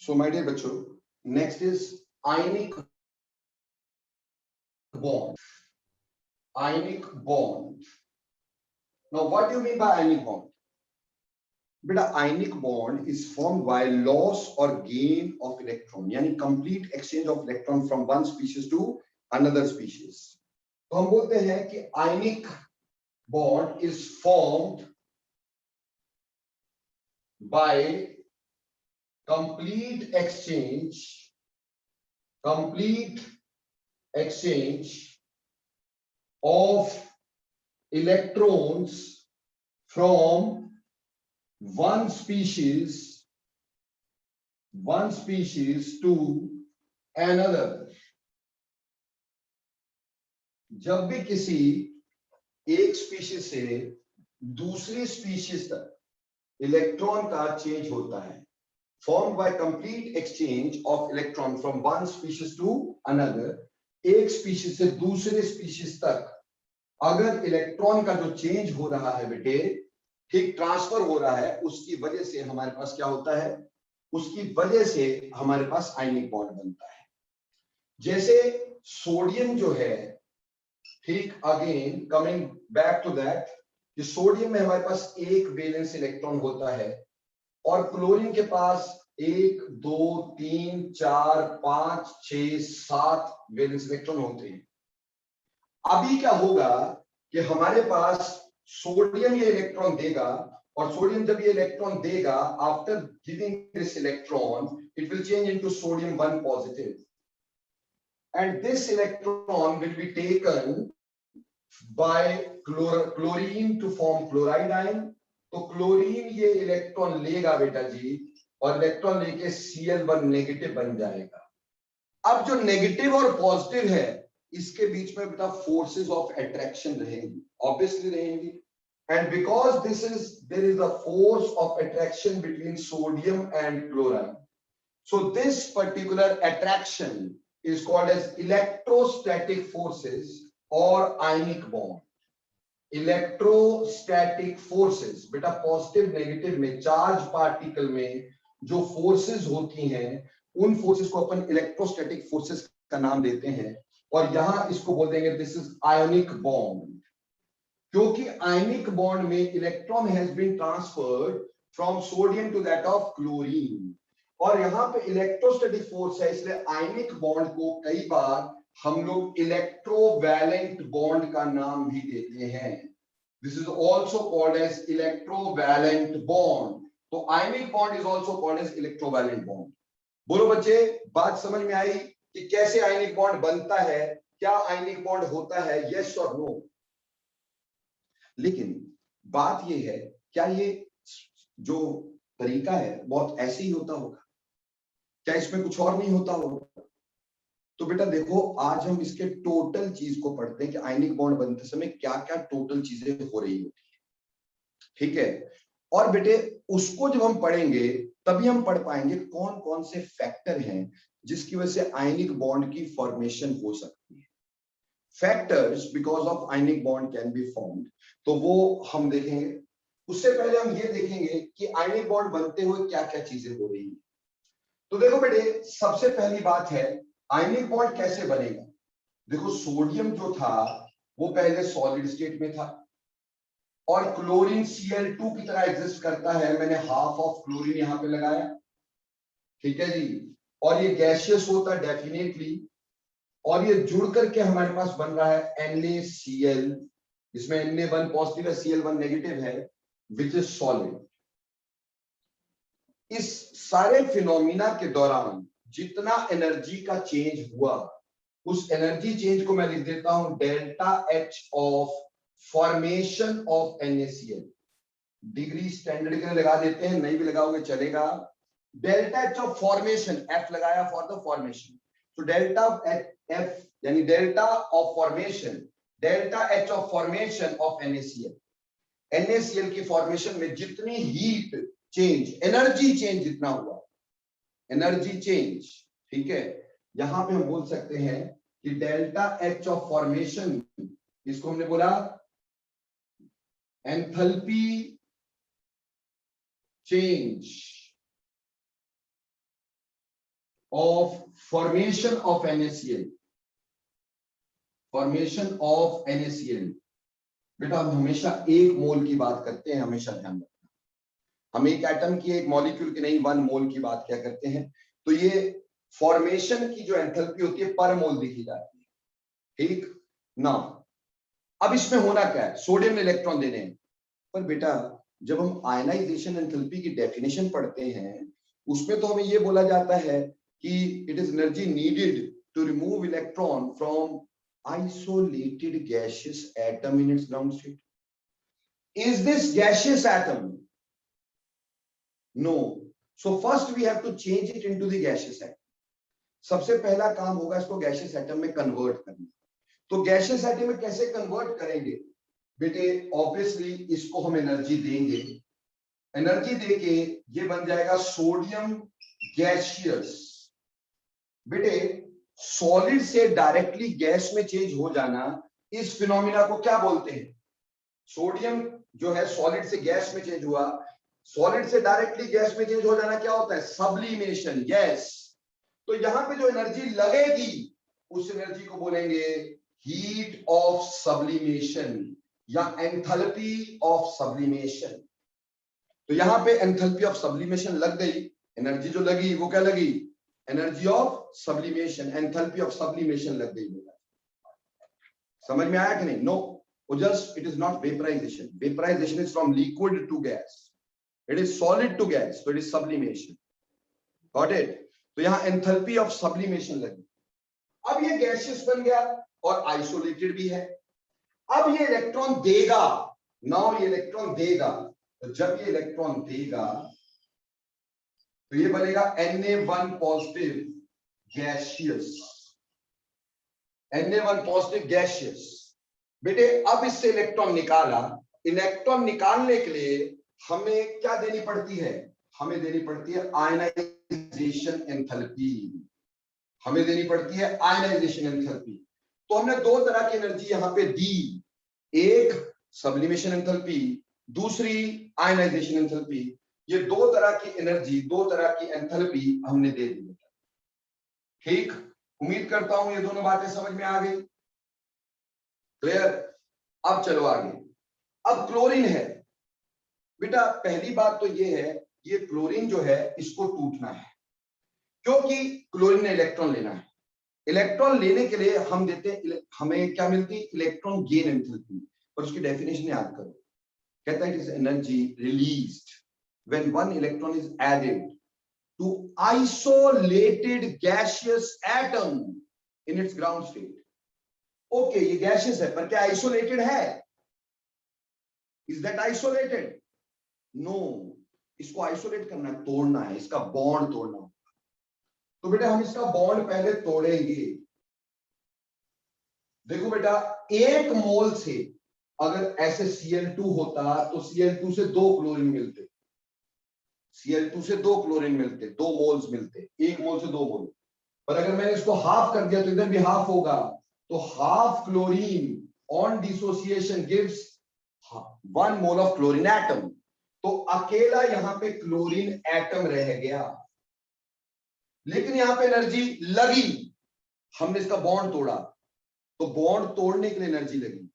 So my dear बच्चों, next is ionic bond. Ionic bond. Now what do you mean by ionic bond? बेटा ionic bond is formed by loss or gain of electron, यानी complete exchange of electron from one species to another species. तो हम बोलते हैं कि ionic bond is formed by complete exchange of electrons from one species to another. जब भी किसी एक स्पीशीज से दूसरी स्पीशीज तक इलेक्ट्रॉन का चेंज होता है, formed by complete exchange of electron from one species to another, एक स्पीशीज से दूसरे स्पीशीज तक अगर इलेक्ट्रॉन का जो चेंज हो रहा है बेटे, ठीक ट्रांसफर हो रहा है, उसकी वजह से हमारे पास क्या होता है, उसकी वजह से हमारे पास आयनिक बॉन्ड बनता है. जैसे सोडियम जो है, ठीक, again coming back to that, कि सोडियम में हमारे पास एक वैलेंस इलेक्ट्रॉन होता है और क्लोरीन के पास 1 2 3 4 5 6 7 वैलेंस इलेक्ट्रॉन होते हैं. अभी क्या होगा कि हमारे पास सोडियम ये इलेक्ट्रॉन देगा और सोडियम जब ये इलेक्ट्रॉन देगा, after giving this electron it will change into sodium 1 positive and this electron will be taken by chlorine to form chloride ion. तो क्लोरीन ये इलेक्ट्रॉन लेगा बेटा जी और इलेक्ट्रॉन लेके Cl1 नेगेटिव बन जाएगा. अब जो नेगेटिव और पॉजिटिव है इसके बीच में बेटा फोर्सेस ऑफ अट्रैक्शन रहेंगी, ऑब्वियसली रहेंगी. And because there is a force of attraction between sodium and chloride, so this particular attraction is called as electrostatic forces और आयनिक बॉन्ड. इलेक्ट्रोस्टैटिक फोर्सेस बेटा पॉजिटिव नेगेटिव में charge particle में जो forces होती हैं उन forces को अपन electrostatic forces का नाम देते हैं और यहां इसको बोल देंगे दिस इज आयोनिक बॉन्ड. क्योंकि आयनिक बॉन्ड में electron has been transferred from sodium to that of chlorine और यहां पे इलेक्ट्रोस्टैटिक फोर्स है, इसलिए आयनिक बॉन्ड को कई बार हम लोग इलेक्ट्रोवैलेंट बॉन्ड का नाम भी देते हैं. This is also called as electrovalent bond. तो ionic bond is also called as electrovalent bond. बोलो बच्चे, बात समझ में आई कि कैसे आयनिक बॉन्ड बनता है, क्या आयनिक बॉन्ड होता है, यस और नो. लेकिन बात यह है, क्या ये जो तरीका है बहुत ऐसे ही होता होगा, क्या इसमें कुछ और नहीं होता होगा? तो बेटा देखो, आज हम इसके टोटल चीज को पढ़ते हैं कि आयनिक बॉन्ड बनते समय क्या क्या टोटल चीजें हो रही होती है, ठीक है. और बेटे उसको जब हम पढ़ेंगे तभी हम पढ़ पाएंगे कौन कौन से फैक्टर हैं जिसकी वजह से आयनिक बॉन्ड की फॉर्मेशन हो सकती है. Factors because of ionic bond can be formed, तो वो हम देखेंगे. उससे पहले हम ये देखेंगे कि आयनिक बॉन्ड बनते हुए क्या क्या चीजें हो रही हैं. तो देखो बेटे, सबसे पहली बात है आयनिक बॉन्ड कैसे बनेगा. देखो सोडियम जो था वो पहले सॉलिड स्टेट में था और क्लोरीन Cl2 की तरह एग्जिस्ट करता है. मैंने हाफ ऑफ क्लोरीन यहां पे लगाया, ठीक है जी, और ये गैसियस होता है डेफिनेटली और ये जुड़ करके हमारे पास बन रहा है NaCl, जिसमें Na1 पॉजिटिव है Cl1 नेगेटिव है, विच इज सॉलिड. इस सारे फिनोमिना के दौरान जितना एनर्जी का चेंज हुआ उस एनर्जी चेंज को मैं लिख देता हूं delta H of formation of NaCl. Degree standard के लगा देते हैं, नहीं भी लगाओगे चलेगा. Delta H of formation, F लगाया फॉर द फॉर्मेशन, तो डेल्टा F यानी delta of formation, delta H of formation of NaCl. NaCl की फॉर्मेशन में जितनी हीट चेंज, एनर्जी चेंज जितना हुआ, एनर्जी चेंज, ठीक है, यहां पे हम बोल सकते हैं कि डेल्टा H ऑफ फॉर्मेशन, इसको हमने बोला enthalpy change. of formation of NaCl. Formation of NaCl. बेटा हम हमेशा एक मोल की बात करते हैं, हमेशा ध्यान रखना। हम एक एटम की, एक मॉलिक्यूल की नहीं, 1 मोल की बात क्या करते हैं। तो ये फॉर्मेशन की जो एंथैल्पी होती है पर मोल देखी जाती है, ठीक ना। अब इसमें होना क्या है, सोडियम ने इलेक्ट्रॉन देने हैं। पर बेटा जब हम आयनाइजेशन एंथैल्पी की डेफिनेशन पढ़ते हैं उसमें तो हमें ये बोला जाता है कि it is energy needed to remove electron from isolated gaseous atom in its ground state. Is this gaseous atom? No. So first we have to change it into the gaseous atom. सबसे पहला काम होगा इसको gaseous atom में convert करना। तो gaseous atom में कैसे कन्वर्ट करेंगे बेटे, ऑब्वियसली इसको हम एनर्जी देंगे, एनर्जी देके ये बन जाएगा सोडियम गैसियस। बेटे सॉलिड से डायरेक्टली गैस में चेंज हो जाना, इस फिनोमिना को क्या बोलते हैं। सोडियम जो है सॉलिड से गैस में चेंज हुआ, सॉलिड से डायरेक्टली गैस में चेंज हो जाना क्या होता है, सब्लिमेशन। यस, तो यहां पे जो एनर्जी लगेगी उस एनर्जी को बोलेंगे हीट ऑफ सब्लिमेशन या एंथैल्पी ऑफ सब्लिमेशन। तो यहां पे एंथैल्पी ऑफ सब्लिमेशन लग गई, एनर्जी जो लगी वो क्या लगी, energy of sublimation, enthalpy of sublimation लग गई बेटा। समझ में आया कि नहीं। No, just it is not vaporisation, vaporisation is from liquid to gas, it is solid to gas, तो it is sublimation. Got it. तो यहां एंथैल्पी ऑफ सब्लिमेशन लगी। अब ये गैसियस बन गया और आइसोलेटेड भी है। अब ये इलेक्ट्रॉन देगा, नाउ ये इलेक्ट्रॉन देगा, तो जब ये इलेक्ट्रॉन देगा तो ये बनेगा Na1 positive gaseous, Na1 positive gaseous. बेटे अब इससे इलेक्ट्रॉन निकाला, इलेक्ट्रॉन निकालने के लिए हमें क्या देनी पड़ती है, हमें देनी पड़ती है आयनाइजेशन एंथैल्पी, हमें देनी पड़ती है आयनाइजेशन एंथैल्पी। तो हमने दो तरह की एनर्जी यहां पे दी, एक सब्लिमेशन एंथैल्पी, दूसरी आयनाइजेशन एंथैल्पी। ये दो तरह की एनर्जी, दो तरह की एंथैल्पी हमने दे दी। ठीक, उम्मीद करता हूं ये दोनों बातें समझ में आ गई, क्लियर। अब चलो आगे। अब क्लोरीन है बेटा, पहली बात तो ये है, ये क्लोरीन जो है इसको टूटना है, क्योंकि क्लोरीन ने इलेक्ट्रॉन लेना है। इलेक्ट्रॉन लेने के लिए हम देते हैं, हमें क्या मिलती है, इलेक्ट्रॉन गेन एंथैल्पी। और उसकी डेफिनेशन याद करो, कहता है it is energy released when one electron is added to isolated gaseous atom in its ground state. Okay, ये gaseous है, पर क्या isolated है? Is that isolated? No. इसको isolate करना है, तोड़ना है, इसका बॉन्ड तोड़ना होगा। तो बेटा हम इसका बॉन्ड पहले तोड़ेंगे। देखो बेटा, एक मोल से अगर ऐसे Cl2 होता तो Cl2 से 2 क्लोरीन मिलते, Cl2 से 2 क्लोरीन मिलते, 2 मोल्स मिलते, एक मोल से 2 मोल। पर अगर मैंने इसको हाफ कर दिया तो इधर भी हाफ होगा, तो half chlorine on dissociation gives 1 mole of chlorine atom. तो अकेला यहां पे क्लोरीन एटम रह गया, लेकिन यहां पे एनर्जी लगी, हमने इसका बॉन्ड तोड़ा, तो बॉन्ड तोड़ने के लिए एनर्जी लगी।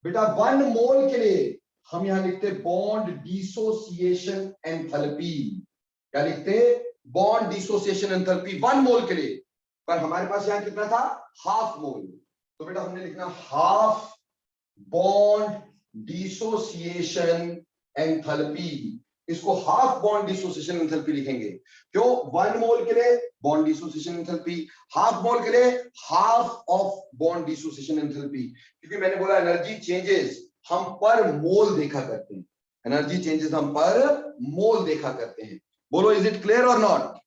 बेटा 1 मोल के लिए हम यहां लिखते बॉन्ड डिसोसिएशन एंथैल्पी। क्या लिखते, बॉन्ड डिसोसिएशन एंथैल्पी 1 मोल के लिए। पर हमारे पास यहां कितना था, हाफ मोल, तो बेटा हमने लिखना हाफ बॉन्ड डिसोसिएशन एंथैल्पी। इसको हाफ बॉन्ड डिसोसिएशन एंथैल्पी लिखेंगे, क्यों, 1 मोल के लिए bond dissociation enthalpy, half mole के लिए half of bond dissociation enthalpy. क्योंकि मैंने बोला एनर्जी चेंजेस हम पर मोल देखा करते हैं, एनर्जी चेंजेस हम पर मोल देखा करते हैं। बोलो, इज इट क्लियर और नॉट,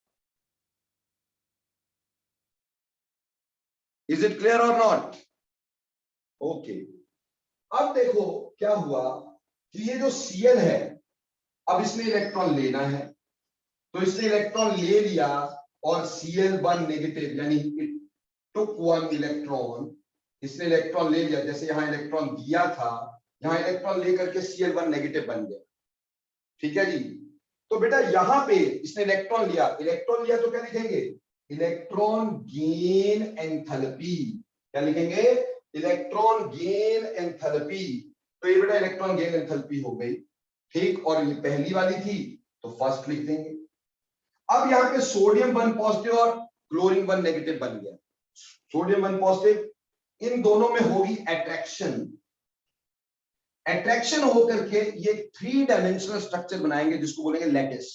इज इट क्लियर और नॉट। ओके, अब देखो क्या हुआ कि ये जो Cl है, अब इसने इलेक्ट्रॉन लेना है, तो इसने इलेक्ट्रॉन ले लिया और Cl1 नेगेटिव, यानी इट टुक 1 इलेक्ट्रॉन, इसने इलेक्ट्रॉन ले लिया, जैसे यहां इलेक्ट्रॉन दिया था, यहां इलेक्ट्रॉन लेकर के Cl1 नेगेटिव बन गया। ठीक है जी। तो बेटा यहां पे इसने इलेक्ट्रॉन लिया, इलेक्ट्रॉन लिया तो क्या लिखेंगे, इलेक्ट्रॉन गेन एंथैल्पी। क्या लिखेंगे? Electron gain enthalpy. तो ये बेटा इलेक्ट्रॉन गेन एंथैल्पी हो गई, ठीक। और ये पहली वाली थी तो फर्स्ट लिख देंगे। अब यहां पे सोडियम 1 पॉजिटिव और क्लोरीन 1 नेगेटिव बन गया। सोडियम 1 पॉजिटिव, इन दोनों में होगी अट्रैक्शन। अट्रैक्शन होकर के ये 3 डायमेंशनल स्ट्रक्चर बनाएंगे जिसको बोलेंगे लैटिस।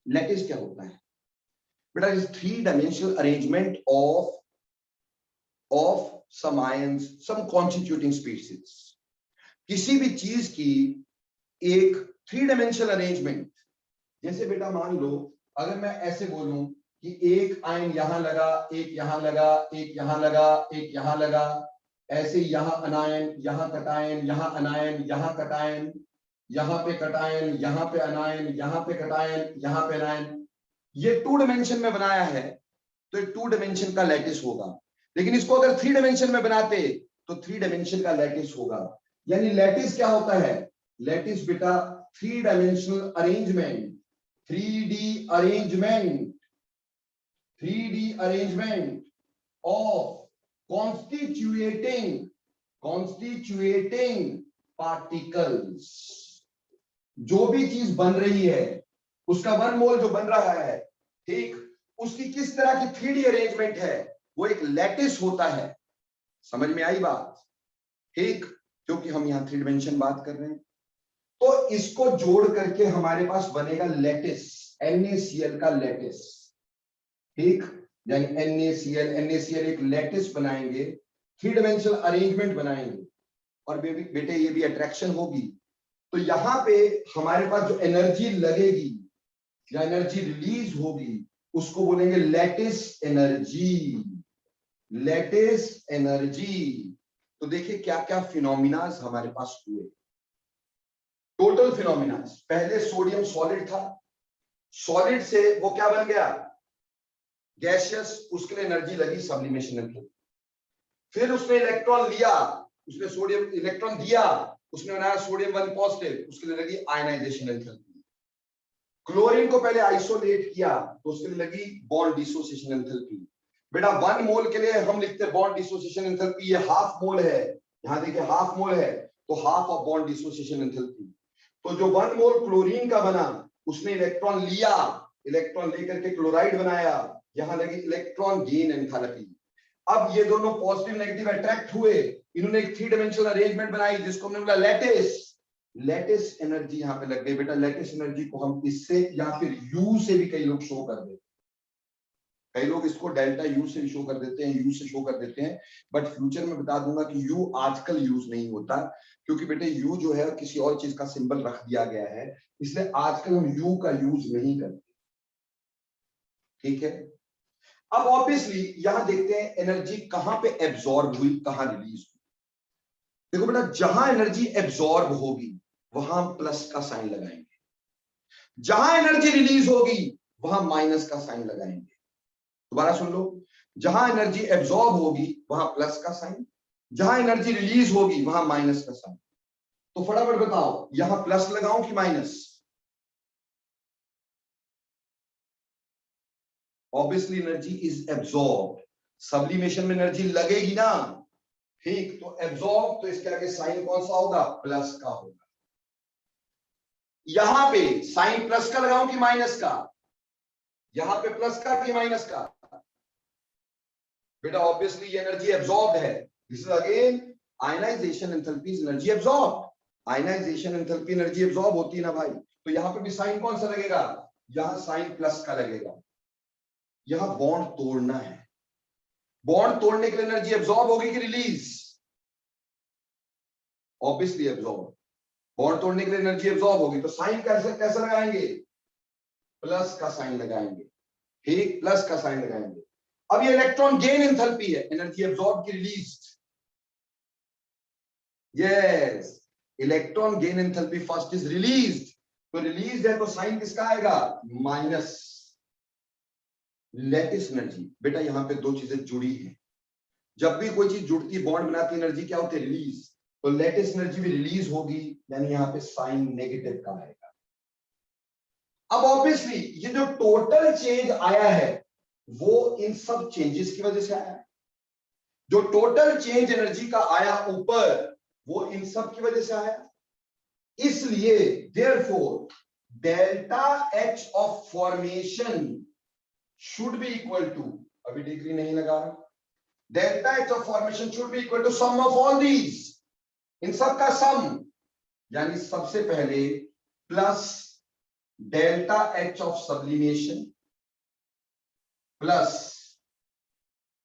लैटिस क्या होता है बेटा? Is 3 dimensional arrangement of some ions, some constituting species. किसी भी चीज की एक 3 डायमेंशनल अरेंजमेंट, जैसे बेटा मान लो अगर मैं ऐसे बोलूं कि एक आयन यहां लगा, एक यहां लगा, एक यहां लगा, एक यहां लगा, ऐसे यहां अनायन, यहां कटायन, यहां अनायन, यहां कटायन, यहां पे कटायन, यहां पे अनायन, यहां पे कटायन, यहां पे अनायन, ये 2 डायमेंशन में बनाया है तो ये 2 डायमेंशन का लैटिस होगा। लेकिन इसको अगर 3 डायमेंशन में बनाते तो 3 डायमेंशन का लैटिस होगा। यानी लैटिस क्या होता है? लैटिस बेटा 3 dimensional arrangement, 3D arrangement, 3D arrangement of constituting particles। जो भी चीज बन रही है उसका वन मोल जो बन रहा है, ठीक, उसकी किस तरह की 3D अरेंजमेंट है, वो एक लैटिस होता है। समझ में आई बात? ठीक, क्योंकि हम यहां 3 डायमेंशन बात कर रहे हैं तो इसको जोड़ करके हमारे पास बनेगा लैटिस, NaCl का लैटिस, ठीक। यानी NaCl एक लैटिस बनाएंगे, 3 डायमेंशनल अरेंजमेंट बनाएंगे और बेटे ये भी अट्रैक्शन होगी। तो यहां पे हमारे पास जो एनर्जी लगेगी या एनर्जी रिलीज होगी उसको बोलेंगे लैटिस एनर्जी। Lattice energy. तो देखिए क्या क्या फिनोमिनास हमारे पास हुए, टोटल फिनोमिना। पहले सोडियम सॉलिड था, सॉलिड से वो क्या बन गया? गैसियस, उसके लिए एनर्जी लगी सब्लिमेशन एनर्जी। फिर उसने इलेक्ट्रॉन लिया, उसने सोडियम इलेक्ट्रॉन दिया, उसने बनाया सोडियम 1 पॉजिटिव, उसके लिए लगी आयनाइजेशन एंथैल्पी। क्लोरीन को पहले आइसोलेट किया तो उसके लिए लगी बॉन्ड डिसोसिएशन एंथैल्पी। बेटा 1 मोल के लिए हम लिखते हैं बॉन्ड डिसोसिएशन एंथैल्पी, ये हाफ मोल है, यहां देखिए हाफ मोल है तो half of bond dissociation enthalpy. तो जो 1 मोल क्लोरीन का बना उसने इलेक्ट्रॉन लिया, इलेक्ट्रॉन लेकर के क्लोराइड बनाया, यहां लगी इलेक्ट्रॉन गेन एंथैल्पी। अब ये दोनों पॉजिटिव नेगेटिव अट्रैक्ट हुए, इन्होंने एक 3 डायमेंशनल अरेंजमेंट बनाई जिसको हमने बोला लैटिस। लैटिस एनर्जी यहां पे लग गई। बेटा लैटिस एनर्जी को हम इससे या फिर यू से भी कई लोग शो कर देते हैं, कई लोग इसको डेल्टा यू से भी शो कर देते हैं, यू से शो कर देते हैं, बट फ्यूचर में बता दूंगा कि यू आजकल यूज नहीं होता क्योंकि बेटे यू जो है किसी और चीज का सिंबल रख दिया गया है, इसलिए आजकल हम यू का यूज नहीं करते, ठीक है। अब ऑब्वियसली यहां देखते हैं एनर्जी कहां पे एब्जॉर्ब हुई, कहां रिलीज हुई। देखो बेटा जहां एनर्जी एब्जॉर्ब होगी वहां हम प्लस का साइन लगाएंगे, जहां एनर्जी रिलीज होगी वहां माइनस का साइन लगाएंगे। दोबारा सुन लो, जहां एनर्जी एब्जॉर्ब होगी वहां प्लस का साइन, जहां एनर्जी रिलीज होगी वहां माइनस का साइन। तो फटाफट बताओ यहां प्लस लगाऊं कि minus? Obviously energy is absorb, sublimation में एनर्जी लगेगी ना, ठीक। तो एब्जॉर्ब, तो इसके आगे साइन कौन सा होगा? प्लस का होगा। यहां पे साइन प्लस का लगाऊं कि माइनस का? यहां पे प्लस का कि माइनस का? बेटा ऑब्वियसली ये एनर्जी एब्जॉर्ब्ड है, this is again ionization enthalpy is energy absorbed. Ionization enthalpy energy absorb होती है ना भाई, तो यहां पे भी साइन कौन सा लगेगा? यहां साइन प्लस का लगेगा। यहां बॉन्ड तोड़ना है, बॉन्ड तोड़ने के लिए एनर्जी एब्जॉर्ब होगी कि रिलीज? Obviously absorb. बॉन्ड तोड़ने के लिए एनर्जी एब्जॉर्ब होगी, तो साइन कैसे कैसे लगाएंगे? प्लस का साइन लगाएंगे, ठीक, प्लस का साइन लगाएंगे। अब ये इलेक्ट्रॉन गेन एंथैल्पी है, एनर्जी एब्जॉर्ब की release. Yes, electron gain enthalpy first is released, तो रिलीज है तो साइन किसका आएगा? माइनस। लैटिस एनर्जी, बेटा यहां पे 2 चीजें जुड़ी हैं, जब भी कोई चीज जुड़ती है बॉन्ड बनाती है एनर्जी क्या होती है? रिलीज। तो लैटिस एनर्जी भी रिलीज होगी, यानी यहां पे साइन नेगेटिव का आएगा। अब ऑब्वियसली ये जो टोटल चेंज आया है वो इन सब चेंजेस की वजह से आया। जो टोटल चेंज एनर्जी का आया ऊपर, वो इन सब की वजह से आया। इसलिए therefore delta H of formation should be equal to, अभी डिग्री नहीं लगा रहा, delta H of formation should be equal to sum of all these, इन सब का सम, यानी सबसे पहले plus delta H of sublimation plus,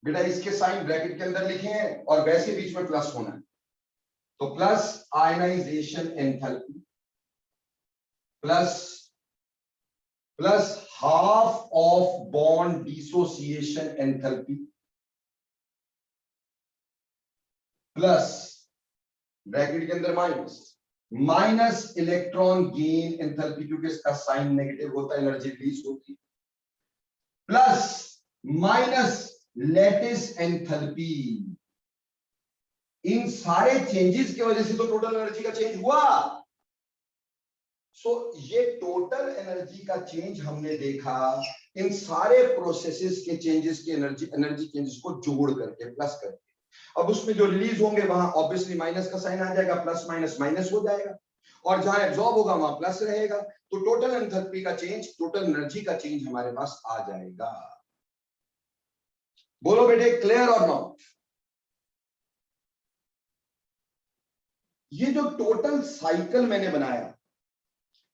बेटा इसके साइन ब्रैकेट के अंदर लिखे हैं और वैसे बीच में प्लस होना है, तो plus ionization enthalpy plus half of bond dissociation enthalpy plus bracket के अंदर माइनस इलेक्ट्रॉन गेन एंथैल्पी, क्योंकि इसका साइन नेगेटिव होता है, एनर्जी रिलीज होती है, प्लस माइनस लैटिस एंथैल्पी। इन सारे चेंजेस की वजह से तो टोटल एनर्जी का चेंज हुआ। सो ये टोटल एनर्जी का चेंज हमने देखा इन सारे प्रोसेसेस के चेंजेस के एनर्जी चेंजेस को जोड़ करके, प्लस करके। अब उसमें जो रिलीज होंगे वहां ऑब्वियसली माइनस का साइन आ जाएगा, प्लस माइनस माइनस हो जाएगा, और जहां एब्जॉर्ब होगा वहां प्लस रहेगा, तो टोटल एंथैल्पी का चेंज, टोटल एनर्जी का चेंज हमारे पास आ जाएगा। बोलो बेटे, क्लियर और नॉट? ये जो टोटल साइकिल मैंने बनाया,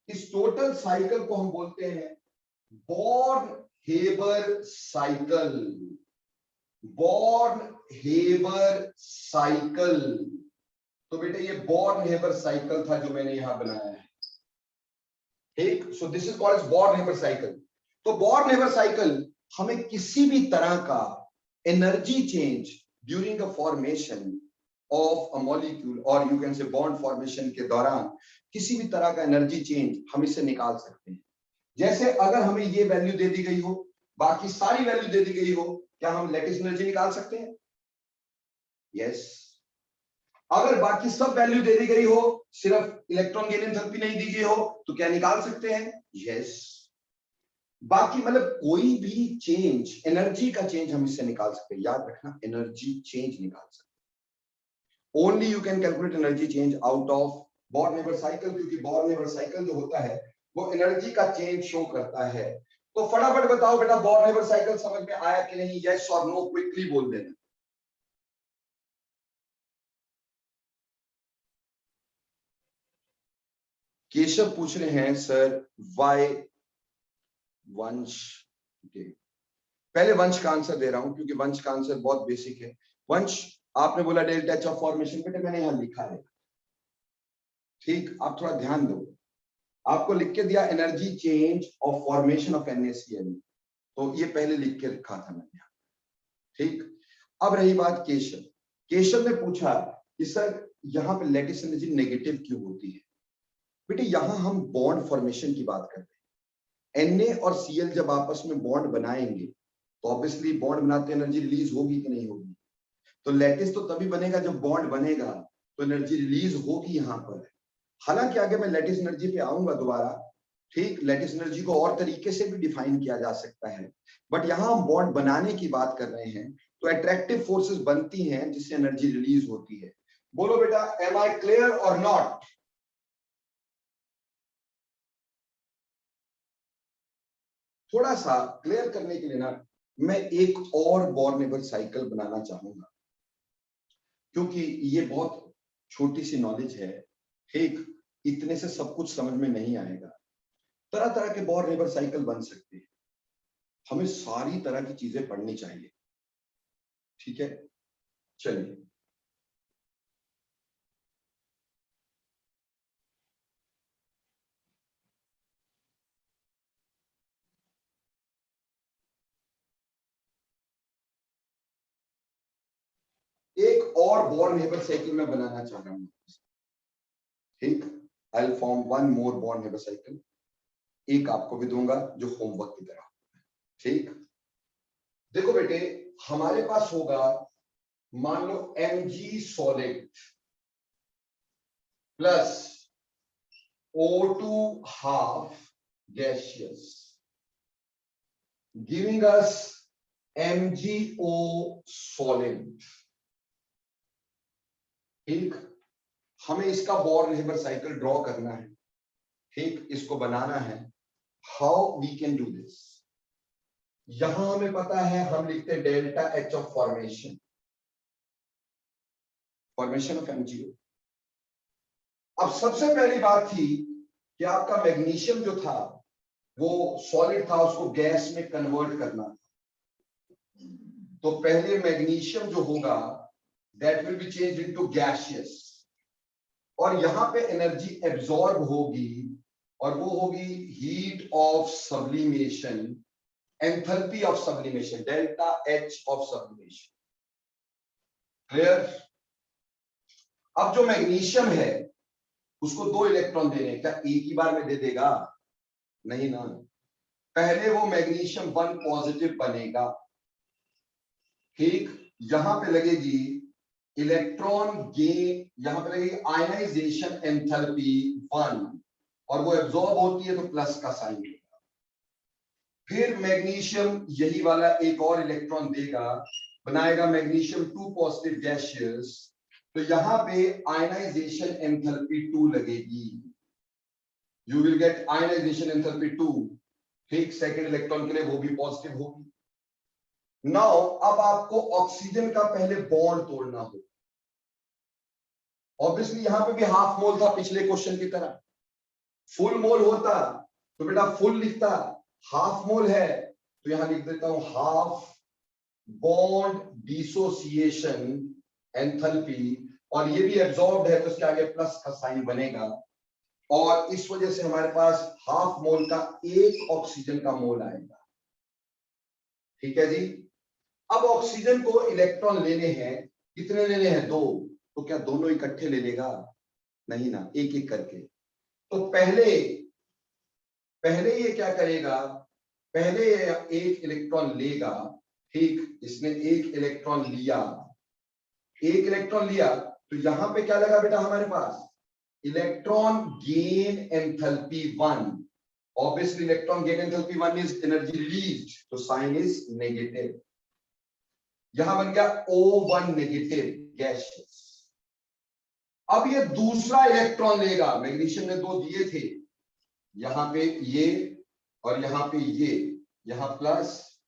इस टोटल साइकिल को हम बोलते हैं Born Haber cycle. Born Haber cycle, तो बेटे ये बॉर्न हेबर साइकिल था जो मैंने यहां बनाया है, ठीक। So this is called Born Haber cycle. तो बॉर्न हेबर साइकिल हमें किसी भी तरह का energy change during a formation of a molecule, और you can say bond formation के दौरान किसी भी तरह का एनर्जी चेंज हम इससे निकाल सकते हैं। जैसे अगर हमें ये वैल्यू दे दी गई हो, बाकी सारी वैल्यू दे दी गई हो, क्या हम लैटिस एनर्जी निकाल सकते हैं? यस। अगर बाकी सब वैल्यू दे दी गई हो, सिर्फ इलेक्ट्रॉन गेन एंथैल्पी नहीं दी गई हो, तो क्या निकाल सकते हैं? यस। बाकी मतलब कोई भी चेंज, एनर्जी का चेंज हम इससे निकाल सकते हैं। याद रखना, एनर्जी चेंज निकाल सकते हैं। Only you can calculate energy change out of Born Haber cycle, क्योंकि बॉर्न हेबर साइकिल जो होता है वो एनर्जी का चेंज शो करता है। तो फटाफट बताओ बेटा, बॉर्न हेबर साइकिल समझ में आया कि नहीं? यस और नो क्विकली बोल देना। केशव पूछ रहे हैं सर वाई वंश, पहले वंश का आंसर दे रहा हूं क्योंकि वंश का आंसर बहुत बेसिक है। वंश, आपने बोला डेल्टा एच ऑफ फॉर्मेशन, बेटे मैंने यहां लिखा है, ठीक। आप थोड़ा ध्यान दो, आपको लिख के दिया energy change of formation of NaCl, तो ये पहले लिख के रखा था मैंने यहां, ठीक। अब रही बात केशव, केशव ने पूछा कि सर यहाँ पे लैटिस एनर्जी नेगेटिव क्यों होती है? बेटे यहां हम बॉन्ड फॉर्मेशन की बात कर रहे हैं। Na और Cl जब आपस में बॉन्ड बनाएंगे तो ऑब्वियसली बॉन्ड बनाते एनर्जी रिलीज होगी कि नहीं होगी? तो लैटिस तो तभी बनेगा जब बॉन्ड बनेगा, तो एनर्जी रिलीज होगी यहां पर। हालांकि आगे मैं लैटिस एनर्जी पे आऊंगा दोबारा, ठीक। लैटिस एनर्जी को और तरीके से भी डिफाइन किया जा सकता है, बट यहां हम बॉन्ड बनाने की बात कर रहे हैं, तो अट्रैक्टिव फोर्सेस बनती हैं जिससे एनर्जी रिलीज होती है। बोलो बेटा, एम आई क्लियर और नॉट? थोड़ा सा क्लियर करने के लिए ना, मैं एक और बॉर्न हेबर साइकिल बनाना चाहूंगा, क्योंकि ये बहुत छोटी सी नॉलेज है, ठीक। इतने से सब कुछ समझ में नहीं आएगा। तरह तरह के बॉर्न हेबर साइकिल बन सकते हैं, हमें सारी तरह की चीजें पढ़नी चाहिए, ठीक है। चलिए, एक और बॉर्न हेबर साइकिल मैं बनाना चाह रहा हूं, ठीक। I will form one more Born Haber cycle, एक आपको भी दूंगा जो होमवर्क की तरह, ठीक। देखो बेटे, हमारे पास होगा, मान लो Mg solid plus O2 half gaseous, giving us MgO solid. ठीक, हमें इसका बॉर्न रिवर्स साइकिल ड्रॉ करना है। ठीक, इसको बनाना है। How we can do this? यहां हमें पता है, हम लिखते हैं delta H of formation of MgO। अब सबसे पहली बात थी कि आपका मैग्नीशियम जो था वो सॉलिड था, उसको गैस में कन्वर्ट करना था। तो पहले मैग्नीशियम जो होगा that will be change into gaseous, और यहां पे एनर्जी एब्जॉर्ब होगी, और वो होगी heat of sublimation, enthalpy of sublimation, delta H of sublimation. Clear? अब जो मैग्नीशियम है उसको 2 इलेक्ट्रॉन देने, क्या एक ही बार में दे देगा? नहीं ना, पहले वो मैग्नीशियम 1 पॉजिटिव बनेगा। ठीक, यहां पे लगेगी इलेक्ट्रॉन गेन, यहां पे लगेगी आयनाइजेशन एंथैल्पी 1, और वो एब्जॉर्ब होती है तो प्लस का साइन देगा। फिर मैग्नीशियम यही वाला एक और इलेक्ट्रॉन देगा, बनाएगा मैग्नीशियम 2 पॉजिटिव गैसियस, तो यहां पे आयनाइजेशन एंथैल्पी 2 लगेगी। You will get ionization enthalpy 2। ठीक, सेकंड इलेक्ट्रॉन के लिए वो भी पॉजिटिव होगी। नाउ अब आपको ऑक्सीजन का पहले बॉन्ड तोड़ना होगा। ऑब्वियसली यहां पे भी हाफ मोल था पिछले क्वेश्चन की तरह। फुल मोल होता तो बेटा फुल लिखता, हाफ मोल है तो यहां लिख देता हूं हाफ बॉन्ड डिसोसिएशन एंथैल्पी, और ये भी एब्जॉर्ब्ड है तो इसके आगे प्लस का साइन बनेगा, और इस वजह से हमारे पास हाफ मोल का 1 ऑक्सीजन का मोल आएगा। ठीक है जी। अब ऑक्सीजन को इलेक्ट्रॉन लेने हैं, कितने लेने हैं? 2। तो क्या दोनों इकट्ठे ले लेगा? नहीं ना, एक एक करके। तो पहले ये क्या करेगा, पहले एक इलेक्ट्रॉन लेगा। ठीक, इसने एक इलेक्ट्रॉन लिया, तो यहां पे क्या लगा बेटा हमारे पास? Electron gain enthalpy 1। Obviously electron gain enthalpy 1 is energy released, तो साइन इज नेगेटिव। यहां बन गया O1 नेगेटिव गैसियस। अब ये दूसरा इलेक्ट्रॉन लेगा, मैग्नीशियम ने 2 दिए थे, यहां पे ये और यहां पे ये, यहां प्लस।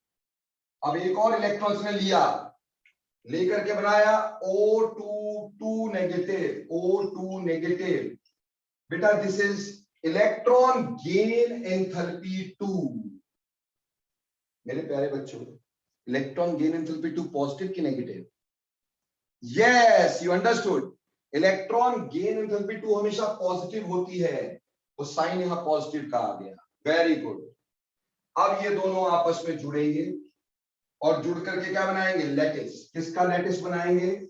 अब एक और इलेक्ट्रॉन इसने लिया, लेकर के बनाया O2 नेगेटिव। बेटा this is electron gain enthalpy 2। मेरे प्यारे बच्चों, इलेक्ट्रॉन गेन एंथैल्पी 2 पॉजिटिव की negative? Yes, you understood. Electron gain enthalpy 2 हमेशा पॉजिटिव होती है, तो साइन यहां पॉजिटिव का आ गया। Very good. अब ये दोनों आपस में जुड़ेंगे, और जुड़ करके क्या बनाएंगे? लैटिस। किसका लैटिस बनाएंगे?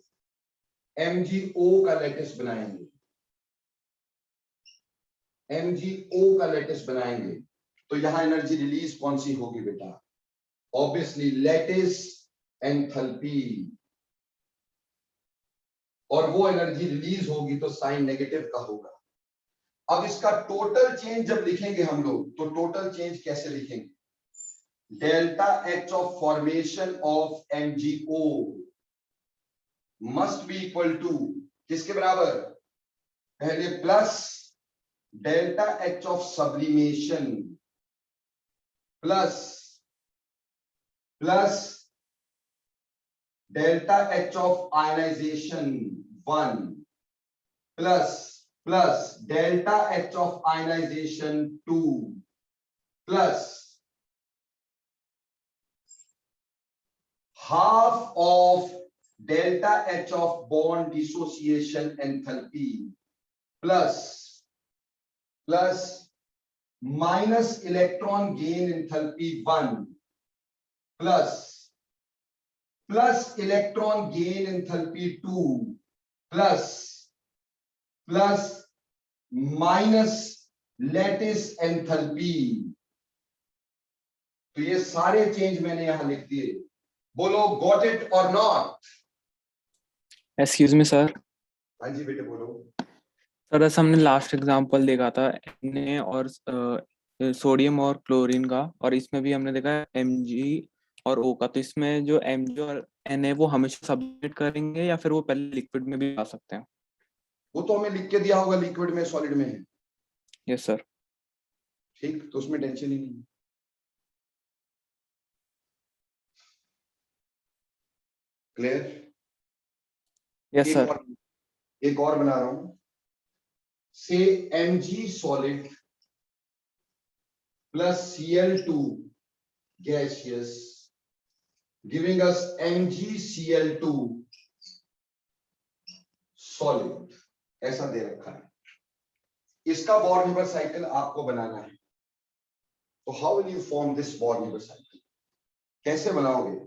MgO का लैटिस बनाएंगे। MgO का लैटिस बनाएंगे, तो यहां एनर्जी रिलीज कौन सी होगी बेटा? ऑब्वियसली लैटिस एंथैल्पी, और वो एनर्जी रिलीज होगी तो साइन नेगेटिव का होगा। अब इसका टोटल चेंज जब लिखेंगे हम लोग, तो टोटल चेंज कैसे लिखेंगे? Delta H of formation of MgO must be equal to किसके बराबर? पहले plus delta H of sublimation plus delta H of ionization 1 plus delta H of ionization 2 plus half of delta H of bond dissociation enthalpy plus minus electron gain enthalpy 1 plus electron gain enthalpy 2 plus minus lattice enthalpy। तो ये सारे change मैंने यहां लिख दिए। बोलो got it और not? Excuse me sir. हाँ जी बेटे बोलो। सर ऐसा हमने लास्ट एग्जांपल देखा था Na और सोडियम और क्लोरीन का, और इसमें भी हमने देखा है और O का, तो इसमें जो Mg और N है वो हमेशा सब्स्टिट्यूट करेंगे या फिर वो पहले लिक्विड में भी आ सकते हैं? वो तो हमें लिख के दिया होगा, लिक्विड में सॉलिड में है। Yes sir. ठीक, तो उसमें टेंशन ही नहीं है। क्लियर? Yes sir. एक और बना रहा हूं। से Mg solid plus Cl2 gaseous giving us MgCl2 solid, ऐसा दे रखा है। इसका बॉर्ड-हीबर साइकिल आपको बनाना है। तो how will you form this Born Haber cycle? कैसे बनाओगे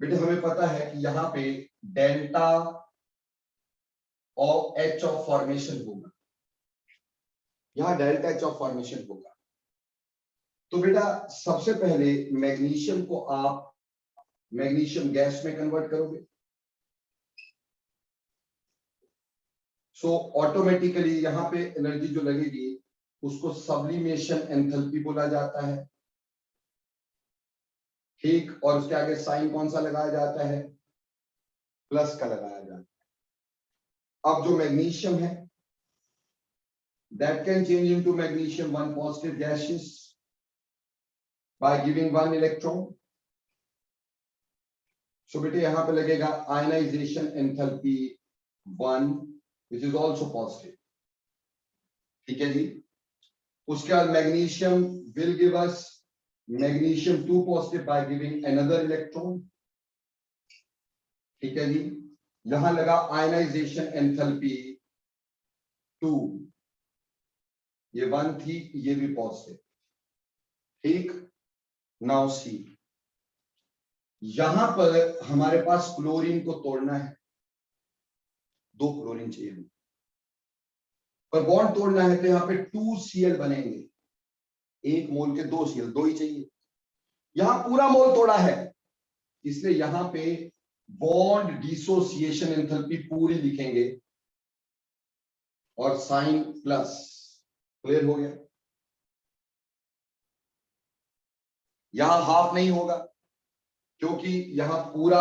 बेटे? हमें पता है कि यहां पे डेल्टा और एच ऑफ फॉर्मेशन होगा, यहां डेल्टा एच ऑफ फॉर्मेशन होगा। तो बेटा सबसे पहले मैग्नीशियम को आप मैग्नीशियम गैस में कन्वर्ट करोगे, सो ऑटोमेटिकली यहां पे एनर्जी जो लगेगी उसको सब्लिमेशन एंथैल्पी बोला जाता है। ठीक, और उसके आगे साइन कौन सा लगाया जाता है? प्लस का लगाया जाता है। अब जो मैग्नीशियम है that can change into magnesium 1 positive gases by giving 1 electron. So बेटे यहां पे लगेगा ionisation enthalpy 1 which is also positive। ठीक है जी। उसके बाद magnesium will give us magnesium 2 positive by giving another electron। ठीक है जी। यहां लगा आयनाइजेशन एंथैल्पी 2, ये 1 थी, ये भी पॉजिटिव। ठीक, नाउ सी, यहां पर हमारे पास क्लोरीन को तोड़ना है, 2 क्लोरीन चाहिए हमें, पर बॉन्ड तोड़ना है तो यहां पे 2 Cl बनेंगे। 1 मोल के 2 Cl, 2 ही चाहिए। यहां पूरा मोल तोड़ा है, इसलिए यहां पे बॉन्ड डिसोसिएशन एंथैल्पी पूरी लिखेंगे और साइन प्लस। क्लियर हो गया? यहां हाफ नहीं होगा क्योंकि यहां पूरा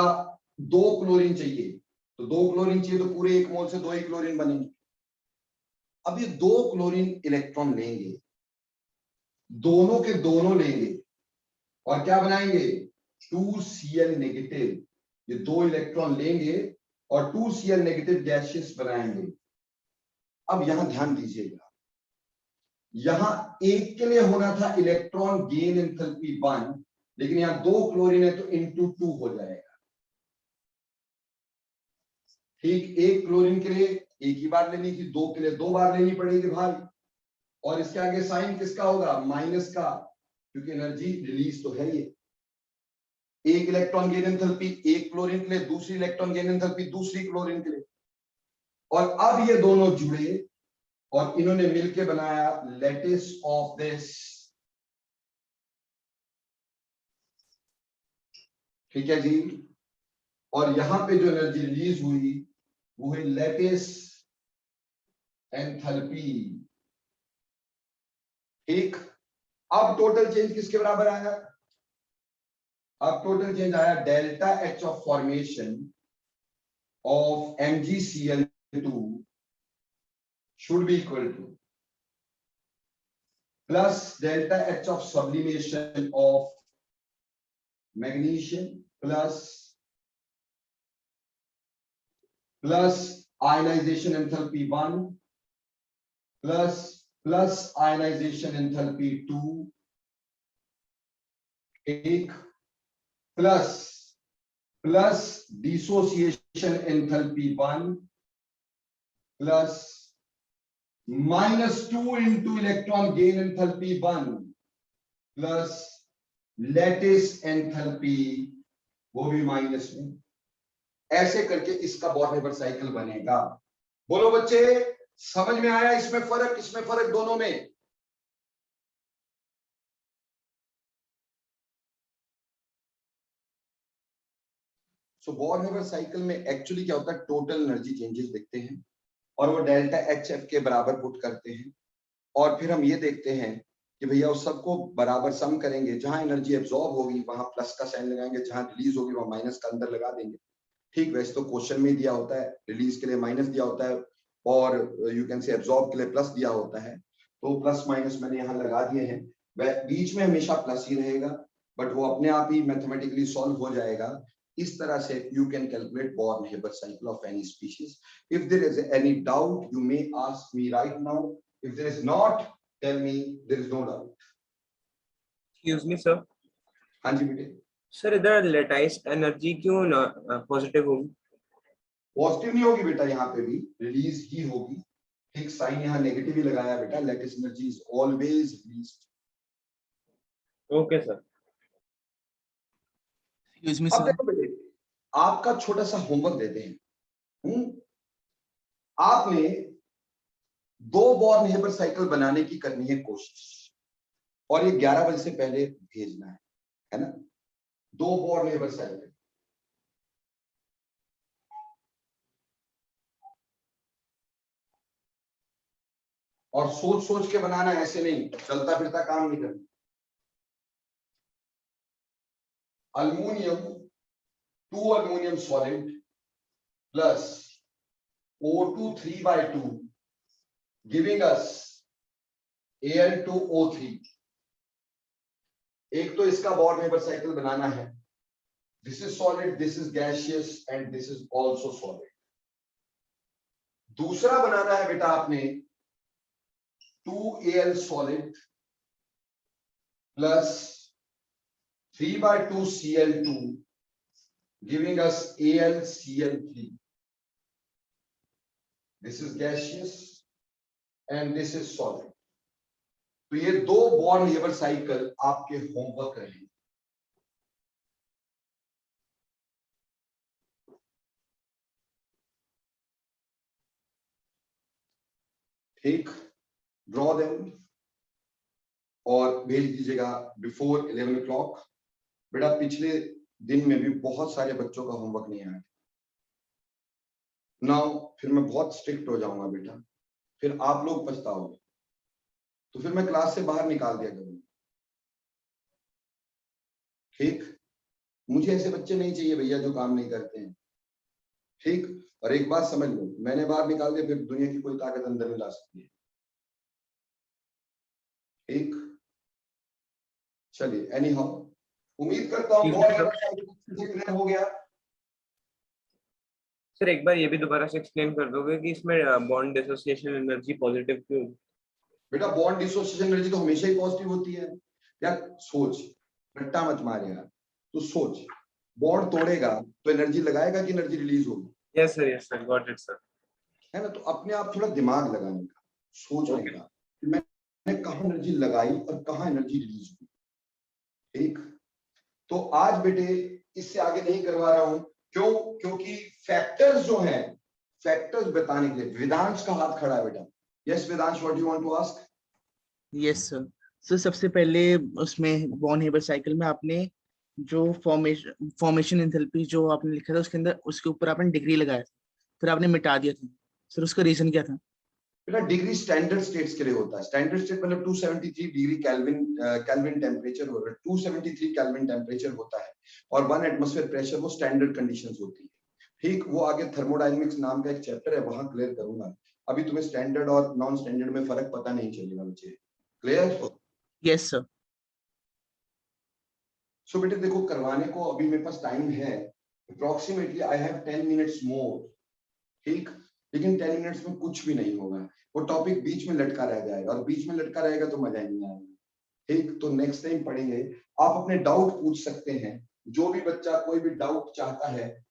2 क्लोरीन चाहिए, तो 2 क्लोरीन चाहिए तो पूरे 1 मोल से 2 ही क्लोरीन बनेंगे। अब ये 2 क्लोरीन इलेक्ट्रॉन लेंगे, दोनों के दोनों लेंगे और क्या बनाएंगे? 2 Cl नेगेटिव। ये 2 इलेक्ट्रॉन लेंगे और 2 Cl नेगेटिव गैसेस बनाएंगे। अब यहां ध्यान दीजिएगा, यहां एक के लिए होना था इलेक्ट्रॉन गेन एंथैल्पी 1, लेकिन यहां 2 क्लोरीन है तो इंटू 2 हो जाएगा। ठीक, 1 क्लोरीन के लिए एक ही बार लेनी थी, 2 के लिए 2 बार लेनी पड़ेगी भाई। और इसके आगे साइन किसका होगा? माइनस का, क्योंकि एनर्जी रिलीज तो है ये। एक इलेक्ट्रॉन गेन एंथैल्पी 1 क्लोरीन के लिए, दूसरी इलेक्ट्रॉन गेन एंथैल्पी दूसरी क्लोरीन के लिए। और अब ये दोनों जुड़े और इन्होंने मिलकर बनाया लैटिस ऑफ दिस। ठीक है जी। और यहां पे जो एनर्जी रिलीज हुई वो है लैटिस एंथैल्पी। ठीक, अब टोटल चेंज किसके बराबर आया? अब टोटल चेंज आया delta H of formation of MgCl2 should be equal to plus delta H of sublimation of magnesium plus ionization enthalpy 1 plus ionization enthalpy 2 एक plus dissociation enthalpy 1 plus -2 into electron gain enthalpy 1 plus lattice enthalpy वो भी minus में। ऐसे करके इसका बॉर्ड-हीबर cycle बनेगा। बोलो बच्चे, समझ में आया इसमें फर्क, इसमें फर्क दोनों में? सो बॉर्ड-हीबर साइकिल में एक्चुअली क्या होता है, टोटल एनर्जी चेंजेस देखते हैं और वो डेल्टा एच एफ के बराबर पुट करते हैं और फिर हम ये देखते हैं कि भैया उस सबको बराबर सम करेंगे, जहां एनर्जी एब्जॉर्ब होगी वहां प्लस का साइन लगाएंगे, जहां रिलीज होगी वहां माइनस का अंदर लगा देंगे। ठीक, वैसे तो क्वेश्चन में दिया होता है रिलीज के लिए माइनस दिया होता है और यू कैन से एब्जॉर्ब के लिए प्लस दिया होता है, तो प्लस माइनस मैंने यहाँ लगा दिए हैं। वह बीच में हमेशा प्लस ही रहेगा, बट वो अपने आप ही मैथमेटिकली सॉल्व हो जाएगा। इस तरह से you can calculate Born Haber cycle of any species. If there is any doubt you may ask me right now, if there is not tell me there is no doubt. Excuse me sir. हाँ जी बेटे। Sir इधर lattice energy क्यों ना positive होगी? Positive नहीं होगी बेटा, यहाँ पे भी रिलीज ही होगी। ठीक, साइन यहाँ नेगेटिव ही लगाया बेटा, lattice energy is always released. Okay sir. Excuse me अब सर। देखो बेटे, आपका छोटा सा होमवर्क देते हैं। आपने 2 बोर्न-हेबर्ट साइकिल बनाने की करनी है कोशिश, और ये 11 बजे से पहले भेजना है ना? 2 बोर्न-हेबर्ट साइकिल। और सोच सोच के बनाना, ऐसे नहीं चलता फिरता काम नहीं करना। Aluminium, 2 aluminium solid plus O2 3/2 giving us Al2O3। एक तो इसका बोर्न-हेबर्ट साइकिल बनाना है। This is solid, this is gaseous and this is also solid. दूसरा बनाना है बेटा आपने 2Al solid plus 3/2 Cl2 giving us AlCl3। This is gaseous and this is solid। तो ये 2 बोर्न-हेबर्ट साइकिल आपके होमवर्क रहेंगे। ठीक, ड्रॉ देम और भेज दीजिएगा बिफोर 11 o'clock। बेटा पिछले दिन में भी बहुत सारे बच्चों का होमवर्क नहीं आया। नाउ फिर मैं बहुत स्ट्रिक्ट हो जाऊंगा बेटा, फिर आप लोग पछताओगे, तो फिर मैं क्लास से बाहर निकाल दिया करूंगा। ठीक, मुझे ऐसे बच्चे नहीं चाहिए भैया जो काम नहीं करते हैं। ठीक, और एक बात समझ लो, मैंने बाहर निकाल दिया फिर दुनिया की कोई ताकत अंदर नहीं ला सकती है। ठीक, चलिए एनी हाउ, उम्मीद करता हूँ बहुत हो गया। सर एक बार ये भी दोबारा से एक्सप्लेन कर दोगे कि इसमें बॉन्ड डिसोसिएशन एनर्जी पॉजिटिव क्यों? बेटा बॉन्ड डिसोसिएशन एनर्जी तो हमेशा ही पॉजिटिव होती है यार। सोच, रट्टा मत मार यार, तो सोच, बॉन्ड तोड़ेगा तो एनर्जी लगाएगा कि एनर्जी रिलीज होगी? Yes sir, got it sir. है ना? तो अपने आप थोड़ा दिमाग लगाने का, सोचने का कि मैंने कहाँ एनर्जी लगाई और कहाँ एनर्जी रिलीज हुई। ठीक, तो आज बेटे इससे आगे नहीं करवा रहा हूं, क्यों? क्योंकि फैक्टर्स जो हैं, फैक्टर्स बताने के लिए वेदांश का हाथ खड़ा है बेटा। Yes Vedansh, what you want to ask? Yes sir. Sir सबसे पहले उसमें बोर्न-हेबर्ट साइकिल में आपने जो फॉर्मेशन एंथैल्पी जो आपने लिखा था उसके अंदर, उसके ऊपर आपने डिग्री लगाया था, फिर आपने मिटा दिया था। सर उसका रीजन क्या था? बेटा डिग्री स्टैंडर्ड स्टेट्स के लिए होता है। स्टैंडर्ड स्टेट मतलब 273 डिग्री केल्विन टेम्परेचर होता है, 273 केल्विन टेम्परेचर होता है, और 1 एटमॉस्फेयर प्रेशर, वो स्टैंडर्ड कंडीशंस होती है। ठीक, वो आगे थर्मोडायनेमिक्स नाम का एक चैप्टर है, वहां क्लियर करूंगा। अभी तुम्हें स्टैंडर्ड और नॉन स्टैंडर्ड में फर्क पता नहीं चलेगा बच्चे। क्लियर? Yes sir. सो बेटे देखो, करवाने को अभी मेरे पास टाइम है, approximately I have 10 minutes more. ठीक, लेकिन 10 मिनट्स में कुछ भी नहीं होगा, वो टॉपिक बीच में लटका रह जाएगा, और बीच में लटका रहेगा तो मजा ही नहीं आएगा। ठीक, तो नेक्स्ट टाइम पढ़ेंगे। आप अपने डाउट पूछ सकते हैं, जो भी बच्चा कोई भी डाउट चाहता है